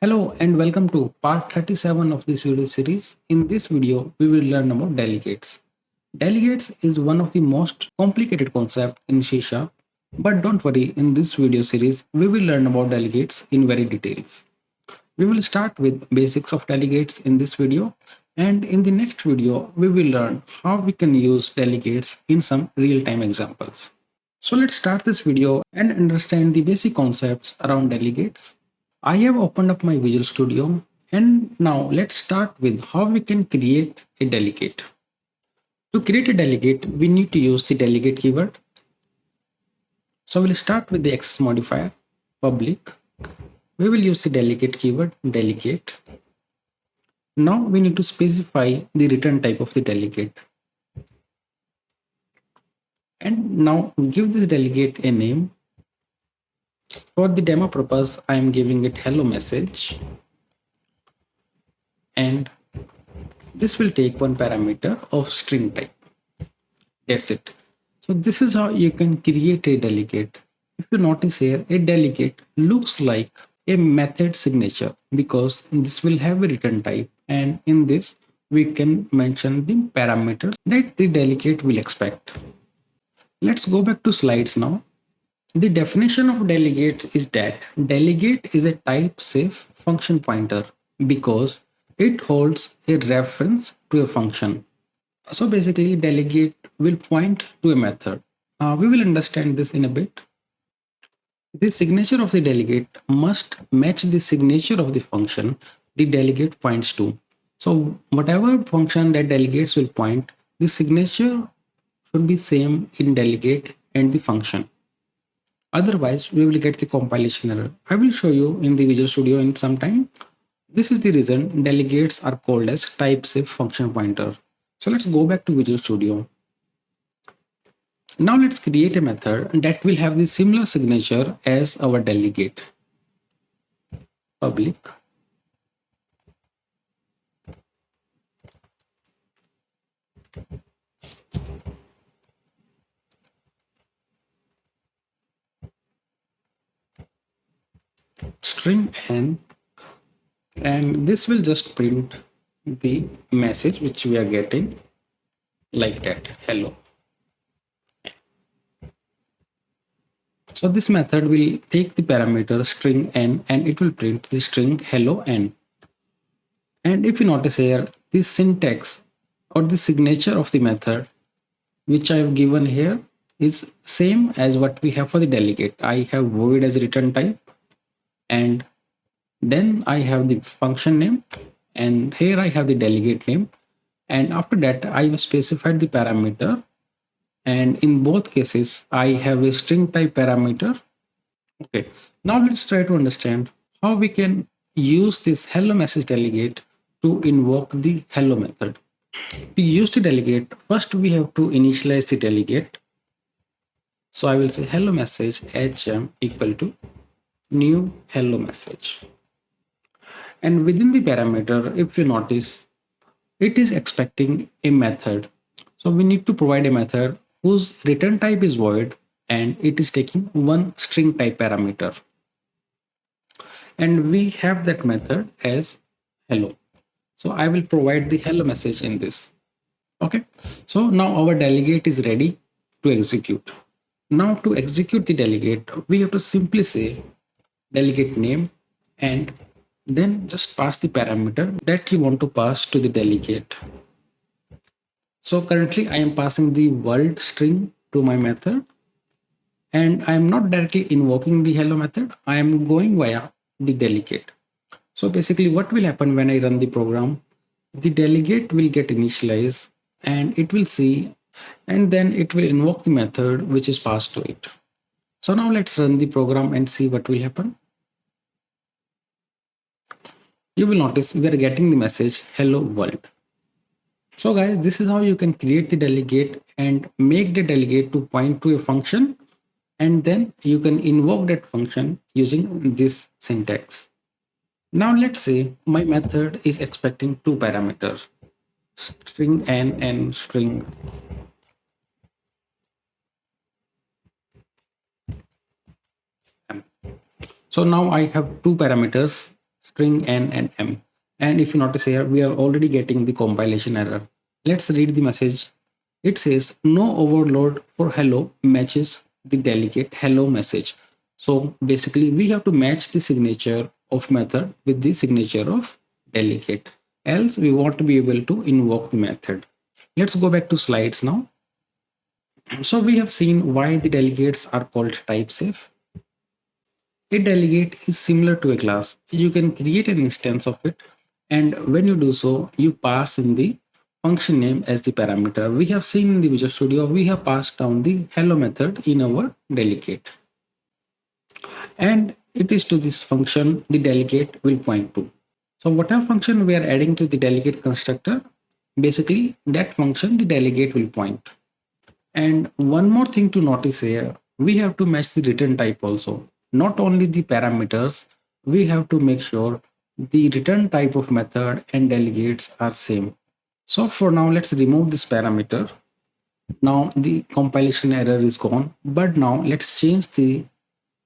Hello and welcome to part 37 of this video series. In this video, we will learn about delegates. Delegates is one of the most complicated concept in C Sharp, but don't worry, in this video series, we will learn about delegates in very details. We will start with basics of delegates in this video, and in the next video, we will learn how we can use delegates in some real-time examples. So let's start this video and understand the basic concepts around delegates. I have opened up my Visual Studio and now let's start with how we can create a delegate. To create a delegate, we need to use the delegate keyword. So we'll start with the access modifier, public. We will use the delegate keyword, delegate. Now we need to specify the return type of the delegate. And now give this delegate a name. For the demo purpose, I am giving it hello message. And this will take one parameter of string type. That's it. So this is how you can create a delegate. If you notice here, a delegate looks like a method signature because this will have a return type, and in this we can mention the parameters that the delegate will expect. Let's go back to slides now. The definition of delegates is that delegate is a type safe function pointer because it holds a reference to a function. So basically delegate will point to a method. We will understand this in a bit. The signature of the delegate must match the signature of the function the delegate points to. So whatever function that delegates will point, the signature should be same in delegate and the function. Otherwise, we will get the compilation error. I will show you in the Visual Studio in some time. This is the reason delegates are called as type safe function pointer. So let's go back to Visual Studio. Now let's create a method that will have the similar signature as our delegate. Public. String n, and this will just print the message which we are getting like that, hello. So this method will take the parameter string n and it will print the string hello n. And if you notice here, the syntax or the signature of the method which I have given here is same as what we have for the delegate. I have void as return type, and then I have the function name, and here I have the delegate name, and after that I have specified the parameter, and in both cases I have a string type parameter. Okay, now let's try to understand how we can use this hello message delegate to invoke the hello method. To use the delegate, first we have to initialize the delegate. So I will say hello message hm equal to new hello message. And within the parameter, if you notice, it is expecting a method. So we need to provide a method whose return type is void and it is taking one string type parameter. And we have that method as hello. So I will provide the hello message in this. Okay, so now our delegate is ready to execute. Now to execute the delegate, we have to simply say delegate name and then just pass the parameter that you want to pass to the delegate. So currently I am passing the world string to my method, and I am not directly invoking the hello method. I am going via the delegate. So basically what will happen when I run the program, the delegate will get initialized and it will see, and then it will invoke the method which is passed to it. So now let's run the program and see what will happen. You will notice we are getting the message hello world. So guys, this is how you can create the delegate and make the delegate to point to a function, and then you can invoke that function using this syntax. Now let's say my method is expecting two parameters, string n and string. So now I have two parameters, string n and m. And if you notice here, we are already getting the compilation error. Let's read the message. It says no overload for hello matches the delegate hello message. So basically we have to match the signature of method with the signature of delegate. Else we want to be able to invoke the method. Let's go back to slides now. So we have seen why the delegates are called type safe. A delegate is similar to a class. You can create an instance of it, and when you do so, you pass in the function name as the parameter. We have seen in the Visual Studio, we have passed down the hello method in our delegate. And it is to this function the delegate will point to. So whatever function we are adding to the delegate constructor, basically that function the delegate will point. And one more thing to notice here, we have to match the return type also. Not only the parameters, we have to make sure the return type of method and delegates are same. So for now, let's remove this parameter. Now the compilation error is gone, but now let's change the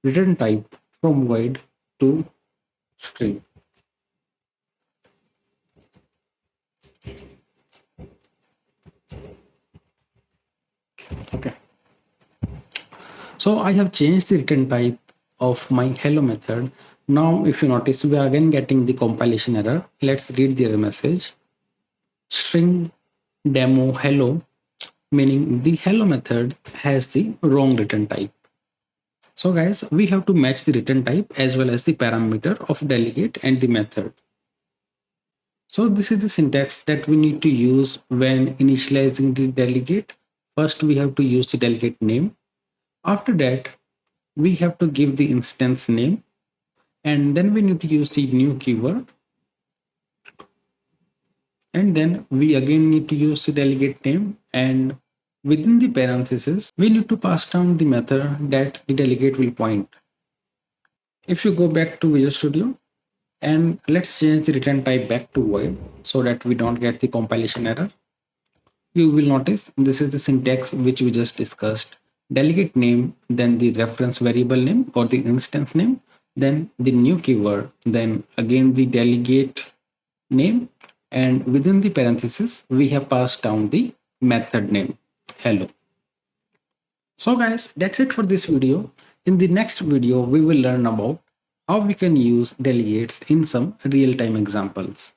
return type from void to string. Okay. So I have changed the return type of my hello method. Now, if you notice, we are again getting the compilation error. Let's read the error message. String demo hello, meaning the hello method has the wrong return type. So guys, we have to match the return type as well as the parameter of delegate and the method. So this is the syntax that we need to use when initializing the delegate. First, we have to use the delegate name. After that, we have to give the instance name, and then we need to use the new keyword, and then we again need to use the delegate name, and within the parentheses we need to pass down the method that the delegate will point. If you go back to Visual Studio and let's change the return type back to void so that we don't get the compilation error, you will notice this is the syntax which we just discussed. Delegate name, then the reference variable name or the instance name, then the new keyword, then again the delegate name, and within the parentheses we have passed down the method name hello. So guys, that's it for this video. In the next video we will learn about how we can use delegates in some real-time examples.